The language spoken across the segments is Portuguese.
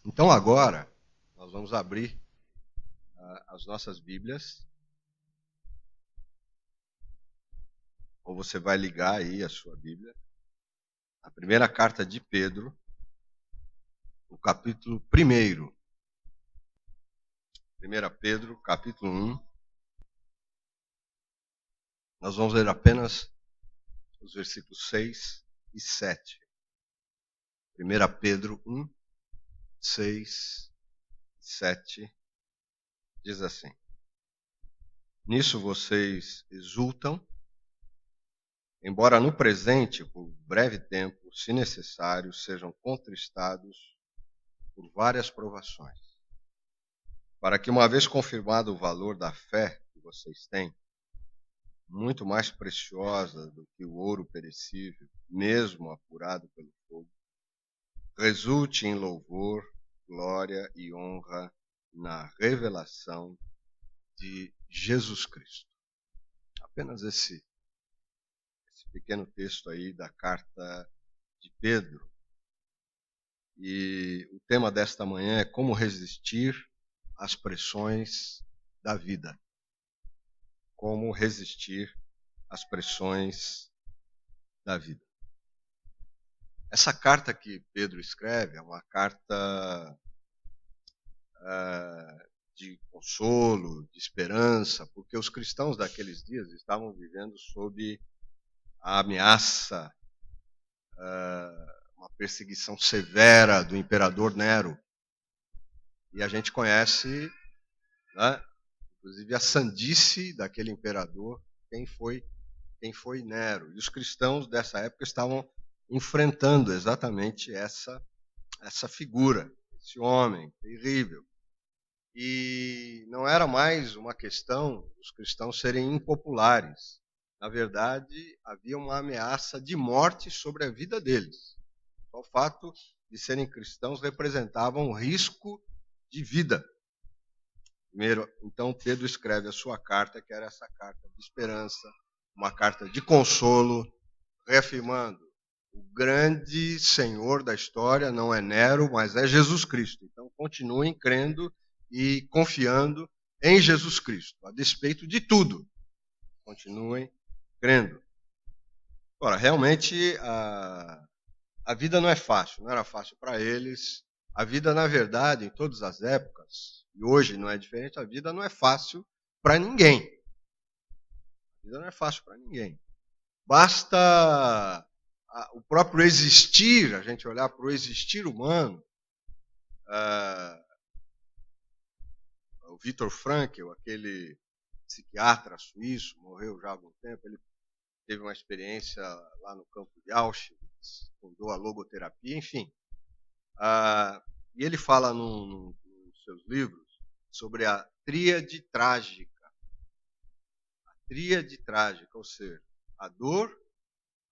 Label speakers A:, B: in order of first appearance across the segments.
A: Então agora nós vamos abrir as nossas Bíblias, ou você vai ligar aí a sua Bíblia, a primeira carta de Pedro, o capítulo 1. 1 Pedro, capítulo 1. Nós vamos ler apenas os versículos 6 e 7. 1 Pedro 1, 6 e 7 diz assim: Nisso vocês exultam, embora no presente, por breve tempo, se necessário, sejam contristados por várias provações, para que, uma vez confirmado o valor da fé que vocês têm, muito mais preciosa do que o ouro perecível, mesmo apurado pelo fogo, resulte em louvor, glória e honra na revelação de Jesus Cristo. Apenas esse pequeno texto aí da carta de Pedro. E o tema desta manhã é como resistir às pressões da vida. Como resistir às pressões da vida. Essa carta que Pedro escreve é uma carta de consolo, de esperança, porque os cristãos daqueles dias estavam vivendo sob a ameaça, uma perseguição severa do imperador Nero. E a gente conhece, né, inclusive a sandice daquele imperador, quem foi Nero. E os cristãos dessa época estavam enfrentando exatamente essa figura, esse homem terrível. E não era mais uma questão dos cristãos serem impopulares. Na verdade, havia uma ameaça de morte sobre a vida deles. O fato de serem cristãos representava um risco de vida. Primeiro, então, Pedro escreve a sua carta, que era essa carta de esperança, uma carta de consolo, reafirmando: o grande Senhor da história não é Nero, mas é Jesus Cristo. Então, continuem crendo e confiando em Jesus Cristo, a despeito de tudo. Continuem crendo. Agora, realmente, a vida não é fácil, não era fácil para eles. A vida, na verdade, em todas as épocas, e hoje não é diferente, a vida não é fácil para ninguém. A vida não é fácil para ninguém. Basta o próprio existir, a gente olhar para o existir humano. O Viktor Frankl, aquele psiquiatra suíço, morreu já há algum tempo, ele teve uma experiência lá no campo de Auschwitz, fundou a logoterapia, enfim. E ele fala nos seus livros sobre a tríade trágica. A tríade trágica, ou seja, a dor,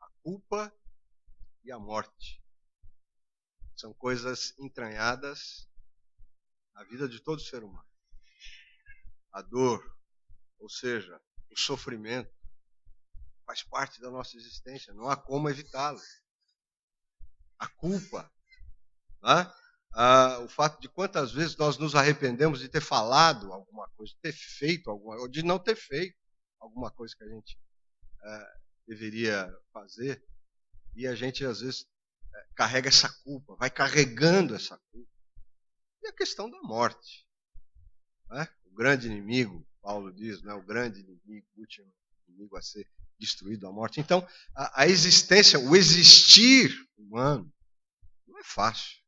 A: a culpa e a morte. São coisas entranhadas na vida de todo ser humano. A dor, ou seja, o sofrimento, faz parte da nossa existência, não há como evitá-lo. A culpa, né? O fato de quantas vezes nós nos arrependemos de ter falado alguma coisa, de ter feito alguma coisa, ou de não ter feito alguma coisa que a gente deveria fazer, e a gente às vezes carrega essa culpa, vai carregando essa culpa. E a questão da morte, né? O grande inimigo, Paulo diz, né? O grande inimigo, o último inimigo a ser destruído, a morte. Então, a existência, o existir humano, não é fácil.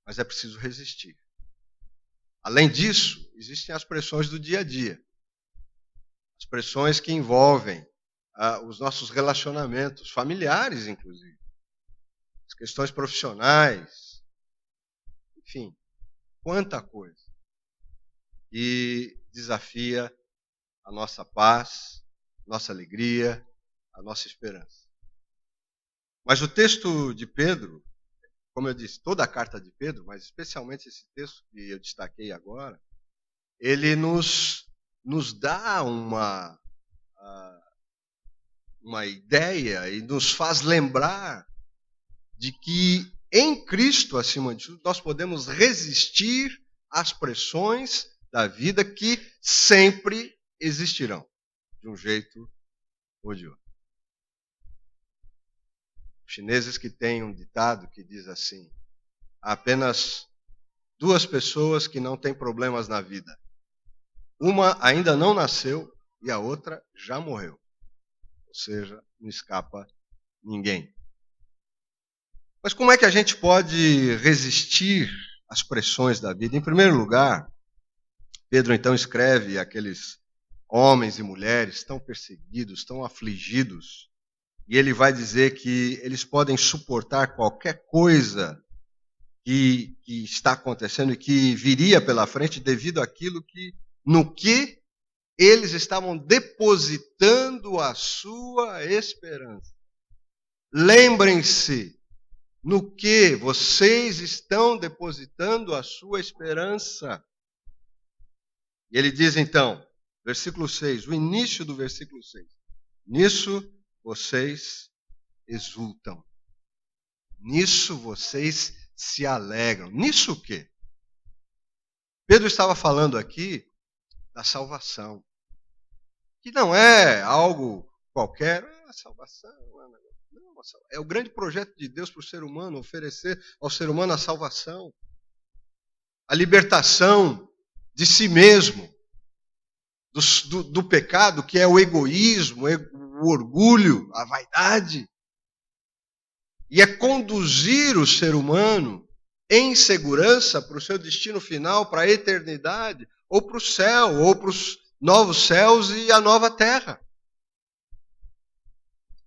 A: Mas é preciso resistir. Além disso, existem as pressões do dia a dia. As pressões que envolvem os nossos relacionamentos, familiares, inclusive. As questões profissionais. Enfim, quanta coisa. E desafia a nossa paz, nossa alegria, a nossa esperança. Mas o texto de Pedro, como eu disse, toda a carta de Pedro, mas especialmente esse texto que eu destaquei agora, ele nos dá uma ideia e nos faz lembrar de que em em Cristo, acima de tudo, nós podemos resistir às pressões da vida que sempre existirão, de um jeito ou de outro. Os chineses que têm um ditado que diz assim: há apenas duas pessoas que não têm problemas na vida. Uma ainda não nasceu e a outra já morreu. Ou seja, não escapa ninguém. Mas como é que a gente pode resistir às pressões da vida? Em primeiro lugar, Pedro então escreve àqueles homens e mulheres tão perseguidos, tão afligidos, e ele vai dizer que eles podem suportar qualquer coisa que está acontecendo e que viria pela frente devido àquilo no que eles estavam depositando a sua esperança. Lembrem-se no que vocês estão depositando a sua esperança. E ele diz então, versículo 6, o início do versículo 6. Nisso vocês exultam. Nisso vocês se alegram. Nisso o quê? Pedro estava falando aqui da salvação, que não é algo qualquer. A salvação é o grande projeto de Deus para o ser humano, oferecer ao ser humano a salvação, a libertação de si mesmo, do pecado, que é o egoísmo, o orgulho, a vaidade. E é conduzir o ser humano em segurança para o seu destino final, para a eternidade, ou para o céu, ou para os novos céus e a nova terra.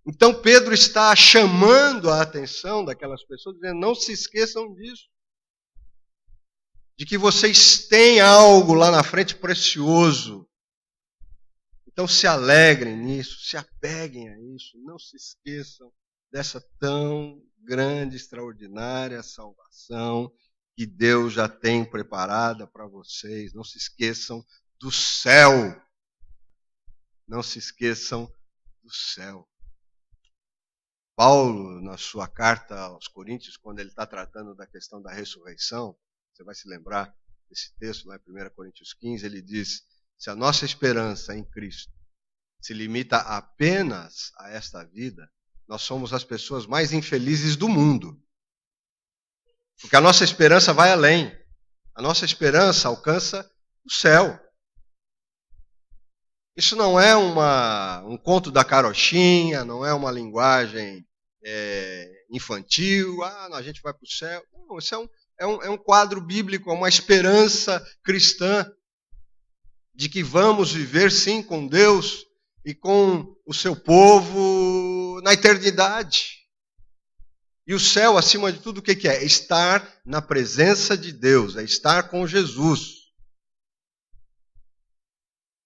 A: Então Pedro está chamando a atenção daquelas pessoas, dizendo, não se esqueçam disso. De que vocês têm algo lá na frente precioso. Então se alegrem nisso, se apeguem a isso, não se esqueçam dessa tão grande, extraordinária salvação que Deus já tem preparada para vocês. Não se esqueçam do céu. Não se esqueçam do céu. Paulo, na sua carta aos Coríntios, quando ele está tratando da questão da ressurreição, você vai se lembrar desse texto lá em 1 Coríntios 15, ele diz, se a nossa esperança em Cristo se limita apenas a esta vida, nós somos as pessoas mais infelizes do mundo. Porque a nossa esperança vai além. A nossa esperança alcança o céu. Isso não é um conto da carochinha, não é uma linguagem infantil, a gente vai para o céu. Não, isso é um quadro bíblico, é uma esperança cristã de que vamos viver sim com Deus e com o seu povo na eternidade. E o céu, acima de tudo, o que é? Estar na presença de Deus, é estar com Jesus.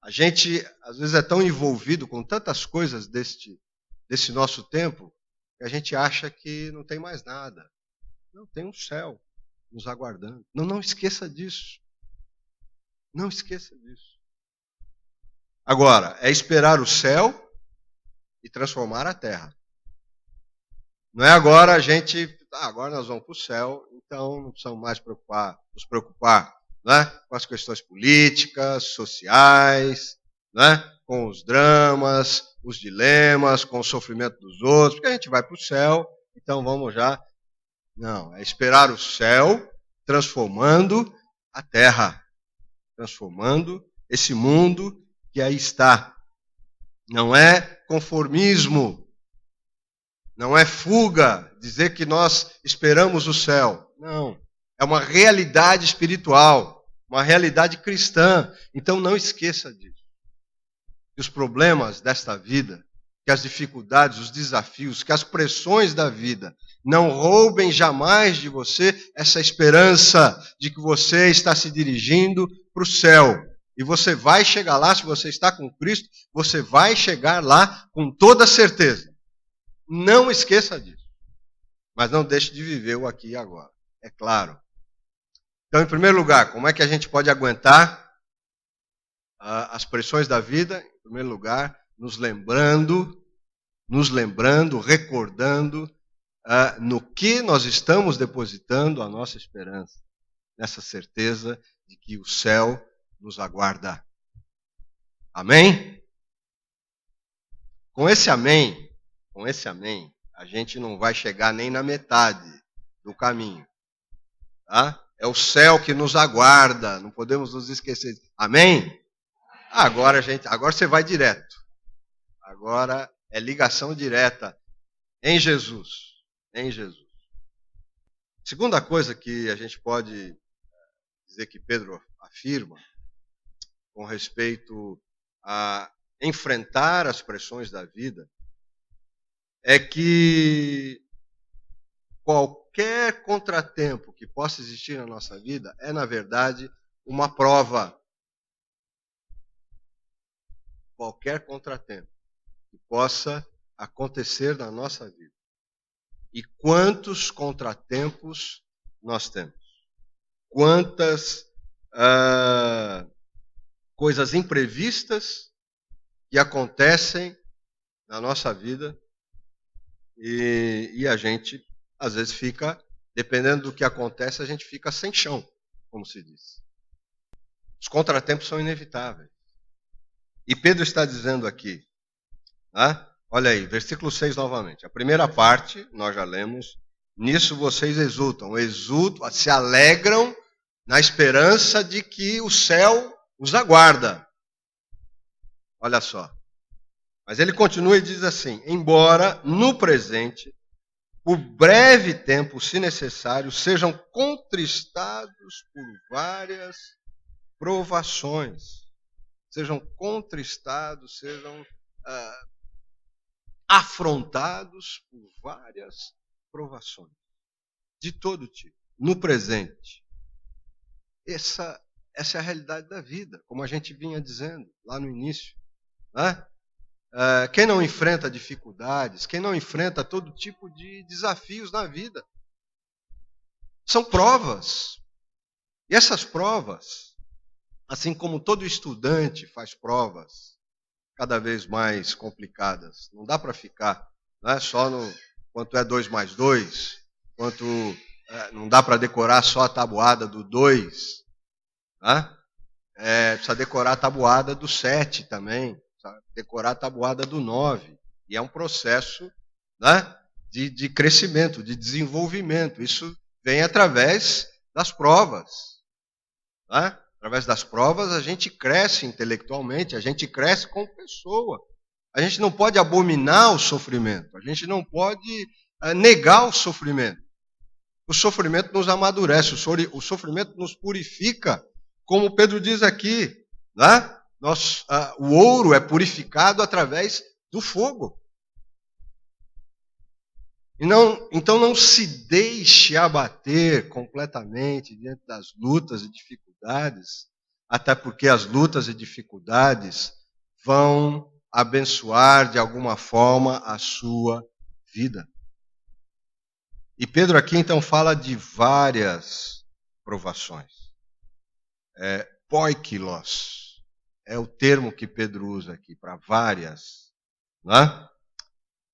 A: A gente, às vezes, é tão envolvido com tantas coisas desse nosso tempo, que a gente acha que não tem mais nada. Não, tem um céu nos aguardando. Não esqueça disso. Não esqueça disso. Agora, é esperar o céu e transformar a terra. Não é agora agora nós vamos para o céu, então não precisamos mais nos preocupar, né, com as questões políticas, sociais, né, com os dramas, os dilemas, com o sofrimento dos outros, porque a gente vai para o céu, então vamos já. Não, é esperar o céu transformando a terra, transformando esse mundo que aí está. Não é conformismo, não é fuga, dizer que nós esperamos o céu. Não, é uma realidade espiritual, uma realidade cristã. Então não esqueça disso. Que os problemas desta vida, que as dificuldades, os desafios, que as pressões da vida não roubem jamais de você essa esperança de que você está se dirigindo para o céu. E você vai chegar lá, se você está com Cristo, você vai chegar lá com toda certeza. Não esqueça disso. Mas não deixe de viver o aqui e agora. É claro. Então, em primeiro lugar, como é que a gente pode aguentar as pressões da vida? Em primeiro lugar, nos lembrando, recordando no que nós estamos depositando a nossa esperança, nessa certeza de que o céu nos aguarda. Amém? Com esse amém, a gente não vai chegar nem na metade do caminho. Tá? É o céu que nos aguarda, não podemos nos esquecer. Amém? Agora você vai direto. Agora é ligação direta em Jesus. Em Jesus. Segunda coisa que a gente pode dizer que Pedro afirma com respeito a enfrentar as pressões da vida é que qualquer contratempo que possa existir na nossa vida é, na verdade, uma prova. Qualquer contratempo que possa acontecer na nossa vida. E quantos contratempos nós temos? Quantas coisas imprevistas que acontecem na nossa vida e a gente, às vezes, fica, dependendo do que acontece, a gente fica sem chão, como se diz. Os contratempos são inevitáveis. E Pedro está dizendo aqui, olha aí, versículo 6 novamente. A primeira parte, nós já lemos, nisso vocês exultam, se alegram na esperança de que o céu os aguarda. Olha só. Mas ele continua e diz assim, embora no presente, por breve tempo, se necessário, sejam contristados por várias provações. Sejam contristados, sejam afrontados por várias provações. De todo tipo. No presente. Essa é a realidade da vida, como a gente vinha dizendo lá no início. Quem não enfrenta dificuldades, quem não enfrenta todo tipo de desafios na vida, são provas. E essas provas, assim como todo estudante faz provas cada vez mais complicadas, não dá para ficar só no quanto é 2 mais 2, não dá para decorar só a tabuada do 2, precisa decorar a tabuada do 7 também, precisa decorar a tabuada do 9, e é um processo de crescimento, de desenvolvimento, isso vem através das provas, Através das provas a gente cresce intelectualmente, a gente cresce como pessoa. A gente não pode abominar o sofrimento, a gente não pode negar o sofrimento. O sofrimento nos amadurece, o sofrimento nos purifica, como Pedro diz aqui. O ouro é purificado através do fogo. Então não se deixe abater completamente diante das lutas e dificuldades, até porque as lutas e dificuldades vão abençoar de alguma forma a sua vida. E Pedro aqui então fala de várias provações. Poikilos é o termo que Pedro usa aqui para várias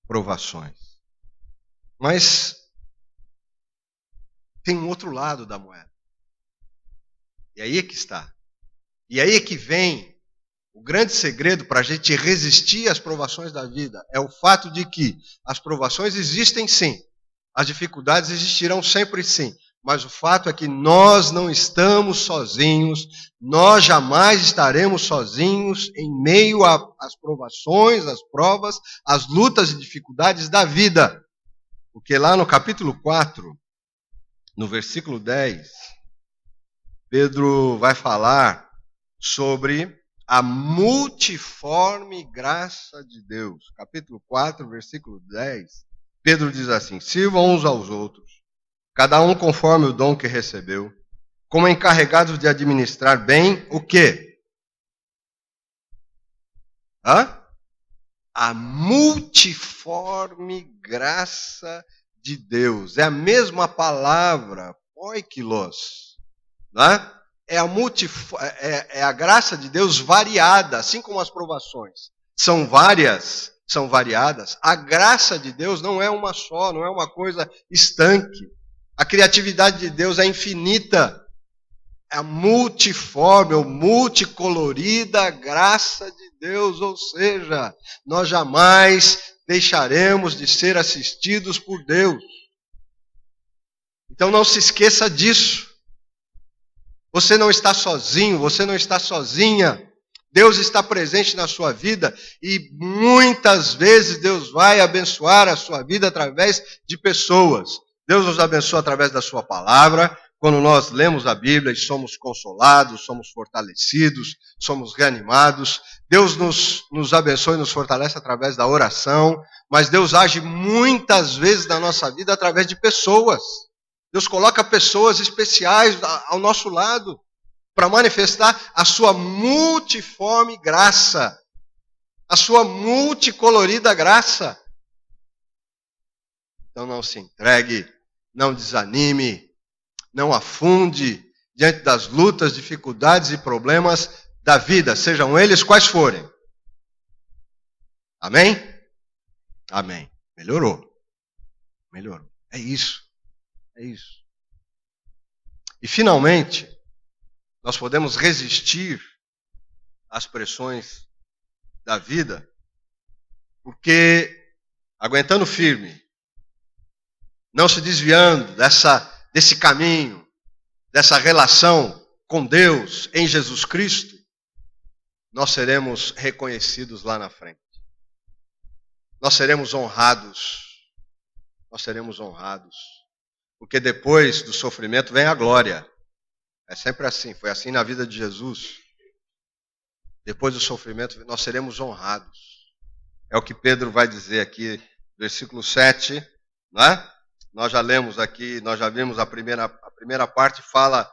A: provações. Mas tem um outro lado da moeda. E aí é que está. E aí é que vem o grande segredo para a gente resistir às provações da vida. É o fato de que as provações existem sim. As dificuldades existirão sempre sim. Mas o fato é que nós não estamos sozinhos. Nós jamais estaremos sozinhos em meio às provações, às provas, às lutas e dificuldades da vida. Porque lá no capítulo 4, no versículo 10, Pedro vai falar sobre a multiforme graça de Deus. Capítulo 4, versículo 10, Pedro diz assim, sirvam uns aos outros, cada um conforme o dom que recebeu, como encarregados de administrar bem o quê? A multiforme graça de Deus. É a mesma palavra, poikilos. É a graça de Deus variada, assim como as provações. São várias, são variadas. A graça de Deus não é uma só, não é uma coisa estanque. A criatividade de Deus é infinita. É a multiforme, ou multicolorida graça de Deus, ou seja, nós jamais deixaremos de ser assistidos por Deus. Então não se esqueça disso. Você não está sozinho, você não está sozinha. Deus está presente na sua vida e muitas vezes Deus vai abençoar a sua vida através de pessoas. Deus nos abençoa através da sua palavra. Quando nós lemos a Bíblia e somos consolados, somos fortalecidos, somos reanimados. Deus nos abençoa e nos fortalece através da oração. Mas Deus age muitas vezes na nossa vida através de pessoas. Deus coloca pessoas especiais ao nosso lado para manifestar a sua multiforme graça, a sua multicolorida graça. Então não se entregue, não desanime, não afunde diante das lutas, dificuldades e problemas da vida, sejam eles quais forem. Amém? Amém. Melhorou. Melhorou. É isso. É isso. E finalmente, nós podemos resistir às pressões da vida, porque aguentando firme, não se desviando desse caminho, dessa relação com Deus em Jesus Cristo, nós seremos reconhecidos lá na frente. Nós seremos honrados. Nós seremos honrados. Porque depois do sofrimento vem a glória. É sempre assim, foi assim na vida de Jesus. Depois do sofrimento nós seremos honrados. É o que Pedro vai dizer aqui, versículo 7, né? Nós já lemos aqui, nós já vimos a primeira parte fala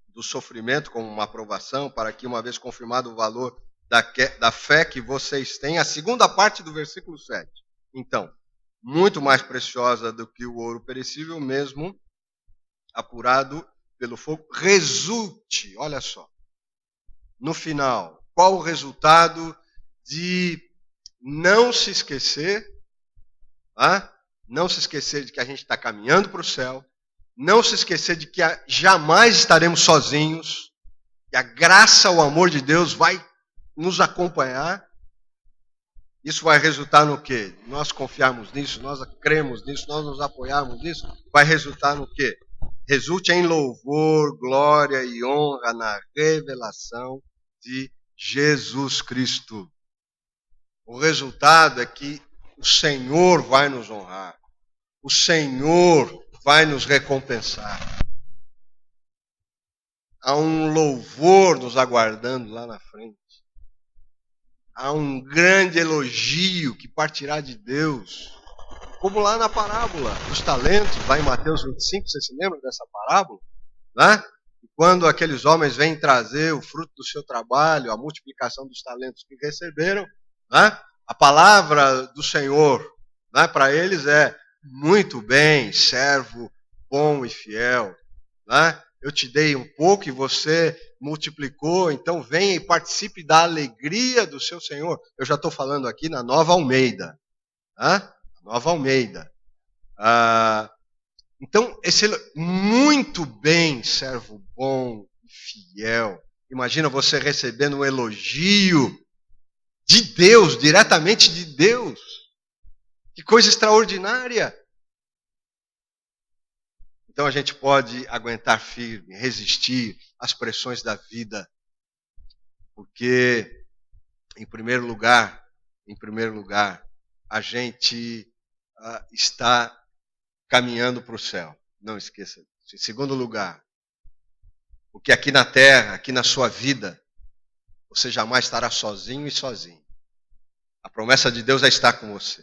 A: do sofrimento como uma aprovação, para que uma vez confirmado o valor da fé que vocês têm, a segunda parte do versículo 7. Então, muito mais preciosa do que o ouro perecível, mesmo apurado pelo fogo, resulte, olha só, no final, qual o resultado de não se esquecer, não se esquecer de que a gente está caminhando para o céu, não se esquecer de que jamais estaremos sozinhos, que a graça, o amor de Deus vai nos acompanhar. Isso vai resultar no quê? Nós confiarmos nisso, nós cremos nisso, nós nos apoiarmos nisso, vai resultar no quê? Resulte em louvor, glória e honra na revelação de Jesus Cristo. O resultado é que o Senhor vai nos honrar. O Senhor vai nos recompensar. Há um louvor nos aguardando lá na frente. Há um grande elogio que partirá de Deus. Como lá na parábola dos talentos, lá em Mateus 25, você se lembra dessa parábola? Né? Quando aqueles homens vêm trazer o fruto do seu trabalho, a multiplicação dos talentos que receberam, né? A palavra do Senhor, né, para eles é: muito bem, servo bom e fiel. Né? Eu te dei um pouco e você multiplicou, então venha e participe da alegria do seu Senhor. Eu já estou falando aqui na Nova Almeida. Nova Almeida. Então, muito bem, servo bom e fiel. Imagina você recebendo um elogio de Deus, diretamente de Deus. Que coisa extraordinária. Então a gente pode aguentar firme, resistir às pressões da vida. Porque, em primeiro lugar, a gente está caminhando para o céu. Não esqueça disso. Em segundo lugar, porque aqui na terra, aqui na sua vida, você jamais estará sozinho e sozinho. A promessa de Deus é estar com você.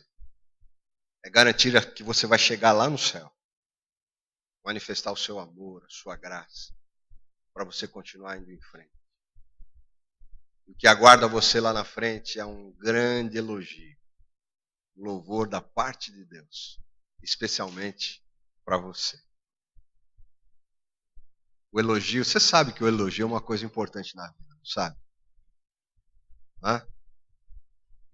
A: É garantir que você vai chegar lá no céu. Manifestar o seu amor, a sua graça, para você continuar indo em frente. O que aguarda você lá na frente é um grande elogio, um louvor da parte de Deus, especialmente para você. O elogio, você sabe que o elogio é uma coisa importante na vida, não sabe? Né?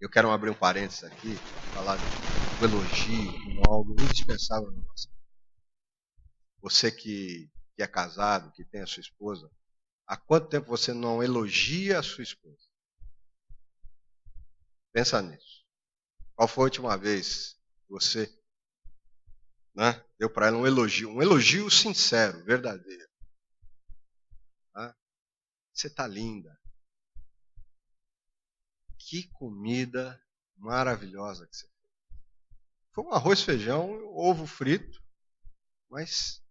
A: Eu quero abrir um parênteses aqui, falar do elogio como algo indispensável na nossa vida. Você que é casado, que tem a sua esposa, há quanto tempo você não elogia a sua esposa? Pensa nisso. Qual foi a última vez que você, né, deu para ela um elogio sincero, verdadeiro? Né? Você está linda. Que comida maravilhosa que você fez. Foi um arroz, feijão, ovo frito, mas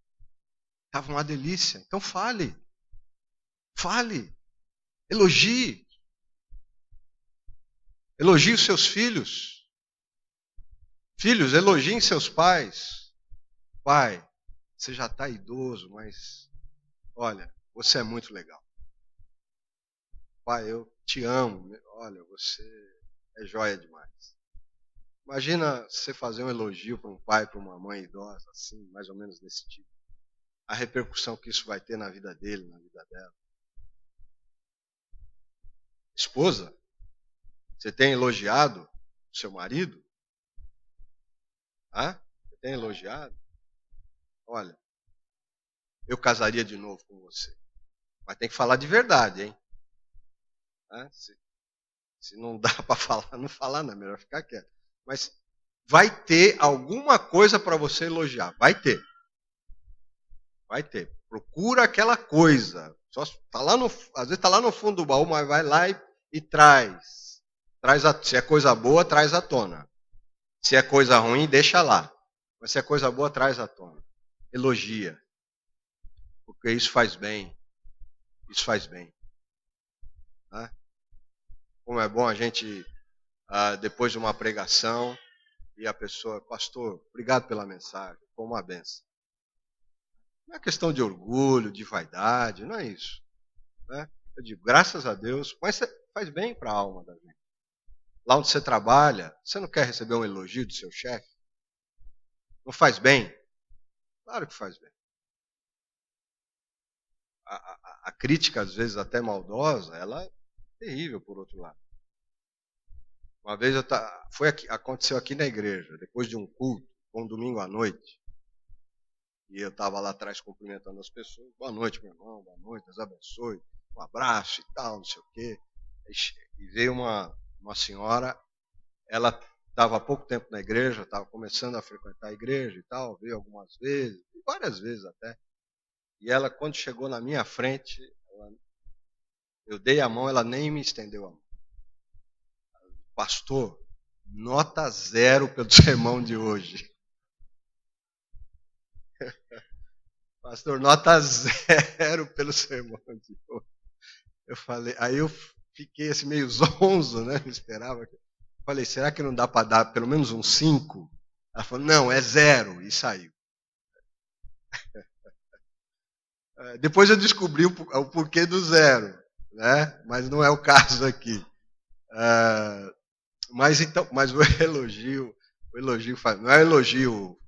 A: estava uma delícia. Então fale. Fale. Elogie. Elogie os seus filhos. Filhos, elogiem seus pais. Pai, você já está idoso, mas olha, você é muito legal. Pai, eu te amo. Olha, você é joia demais. Imagina você fazer um elogio para um pai, para uma mãe idosa, assim, mais ou menos desse tipo. A repercussão que isso vai ter na vida dele, na vida dela. Esposa, você tem elogiado seu marido? Ah? Você tem elogiado? Olha, eu casaria de novo com você. Mas tem que falar de verdade, hein? Ah, se não dá para falar, não falar, não. É melhor ficar quieto. Mas vai ter alguma coisa para você elogiar. Vai ter. Vai ter. Procura aquela coisa. Só tá lá no, às vezes está lá no fundo do baú, mas vai lá e traz. Se é coisa boa, traz à tona. Se é coisa ruim, deixa lá. Mas se é coisa boa, traz à tona. Elogia. Porque isso faz bem. Isso faz bem. Né? Como é bom a gente, depois de uma pregação, e a pessoa, pastor, obrigado pela mensagem, foi uma benção. Não é questão de orgulho, de vaidade, não é isso. Né? Eu digo, graças a Deus, mas faz bem para a alma da gente. Lá onde você trabalha, você não quer receber um elogio do seu chefe? Não faz bem? Claro que faz bem. A crítica, às vezes até maldosa, ela é terrível por outro lado. Uma vez aconteceu aqui na igreja, depois de um culto, um domingo à noite, e eu estava lá atrás cumprimentando as pessoas. Boa noite, meu irmão, boa noite, Deus abençoe, um abraço e tal, não sei o quê. E veio uma senhora, ela estava há pouco tempo na igreja, estava começando a frequentar a igreja e tal, veio algumas vezes, várias vezes até. E ela, quando chegou na minha frente, eu dei a mão, ela nem me estendeu a mão. Pastor, nota 0 pelo sermão de hoje. Pastor, nota 0 pelo sermão de hoje. Eu falei, aí eu fiquei assim meio zonzo, né? Eu esperava. Falei, será que não dá para dar pelo menos um 5? Ela falou, não, é 0, e saiu. Depois eu descobri o porquê do 0, né? Mas não é o caso aqui. Mas o elogio não é elogio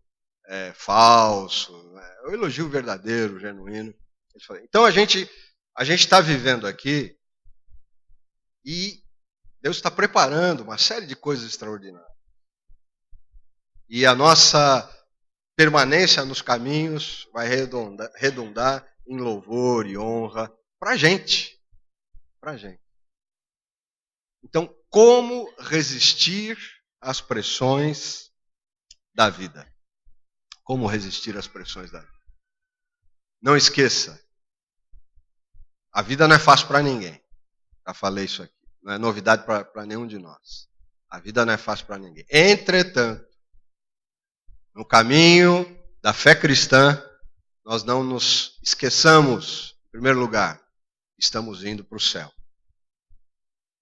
A: falso, é o elogio verdadeiro, genuíno. Então a gente está vivendo aqui e Deus está preparando uma série de coisas extraordinárias. E a nossa permanência nos caminhos vai redundar em louvor e honra para a gente. Para a gente. Então, como resistir às pressões da vida? Como resistir às pressões da vida? Não esqueça, a vida não é fácil para ninguém. Já falei isso aqui. Não é novidade para nenhum de nós. A vida não é fácil para ninguém. Entretanto, no caminho da fé cristã, nós não nos esqueçamos, em primeiro lugar, estamos indo para o céu.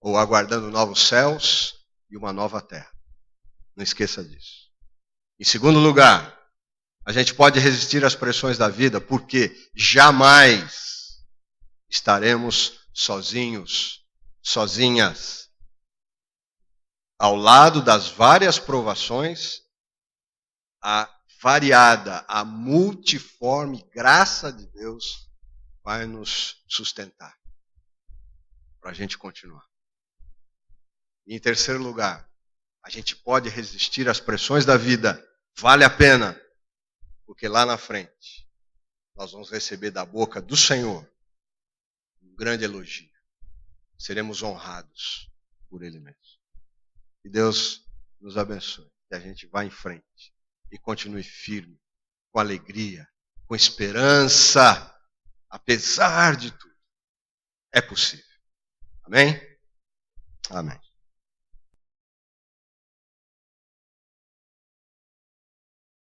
A: Ou aguardando novos céus e uma nova terra. Não esqueça disso. Em segundo lugar, a gente pode resistir às pressões da vida porque jamais estaremos sozinhos, sozinhas. Ao lado das várias provações, a variada, a multiforme graça de Deus vai nos sustentar para a gente continuar. E em terceiro lugar, a gente pode resistir às pressões da vida. Vale a pena, porque lá na frente nós vamos receber da boca do Senhor um grande elogio. Seremos honrados por Ele mesmo. Que Deus nos abençoe, que a gente vá em frente e continue firme, com alegria, com esperança, apesar de tudo. É possível. Amém? Amém.